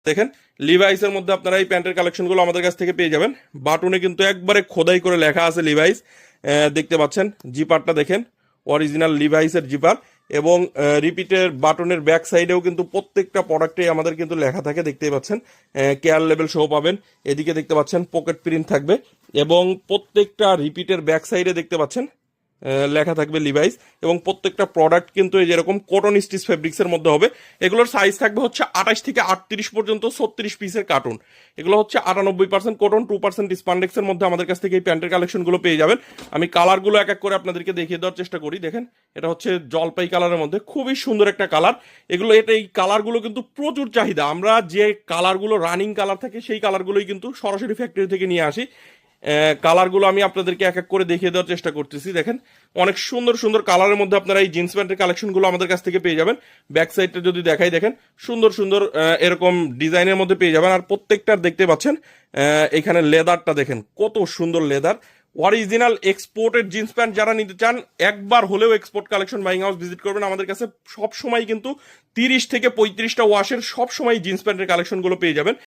দেখেন লিভাইসের মধ্যে আপনারা এই প্যান্টের কালেকশনগুলো আমাদের কাছ থেকে পেয়ে যাবেন। বাটনে কিন্তু একবারে খোদাই করে লেখা আছে লিভাইস, দেখতে পাচ্ছেন। জিপারটা দেখেন, অরিজিনাল লিভাইসের জিপার, এবং রিপিটের বাটনের ব্যাক সাইডেও কিন্তু প্রত্যেকটা প্রোডাক্টেই আমাদের কিন্তু লেখা থাকে, দেখতেই পাচ্ছেন। কেয়ার লেভেল সহ পাবেন। এদিকে দেখতে পাচ্ছেন পকেট প্রিন্ট থাকবে, এবং প্রত্যেকটা রিপিটের ব্যাক সাইডে দেখতে পাচ্ছেন লেখা থাকবে লিভাইস, এবং প্রত্যেকটা প্রোডাক্ট কিন্তু এই যেরকম কটন স্টিচ ফেব্রিক্সের মধ্যে হবে। এগুলোর সাইজ থাকবে হচ্ছে 28 থেকে 38 পর্যন্ত, 36 পিসের কার্টুন। এগুলো হচ্ছে 98% কটন, 2% স্পান্ডেক্সের মধ্যে আমাদের কাছ থেকে এই প্যান্টের কালেকশনগুলো পেয়ে যাবেন। আমি কালারগুলো এক এক করে আপনাদেরকে দেখিয়ে দেওয়ার চেষ্টা করি। দেখেন, এটা হচ্ছে জলপাই কালারের মধ্যে, খুবই সুন্দর একটা কালার। এই কালারগুলো কিন্তু প্রচুর চাহিদা। আমরা যে কালারগুলো রানিং কালার থাকে সেই কালারগুলোই কিন্তু সরাসরি ফ্যাক্টরি থেকে নিয়ে আসি। কালারগুলো আমি আপনাদেরকে এক এক করে দেখিয়ে দেওয়ার চেষ্টা করতেছি। দেখেন, অনেক সুন্দর সুন্দর কালারের মধ্যে আপনারা এই জিন্স প্যান্টের কালেকশনগুলো আমাদের কাছ থেকে পেয়ে যাবেন। ব্যাক সাইডটা যদি দেখাই, দেখেন সুন্দর সুন্দর এরকম ডিজাইনের মধ্যে পেয়ে যাবেন। আর প্রত্যেকটার দেখতে পাচ্ছেন এখানে লেদারটা দেখেন, কত সুন্দর leather. Original exported jeans pant যারা নিতে চান, একবার হলেও export collection buying house visit করবেন। আমাদের কাছে সব সময় কিন্তু 30 থেকে 35টা ওয়াশের সব সময় জিন্স প্যান্টের কালেকশনগুলো পেয়ে যাবেন।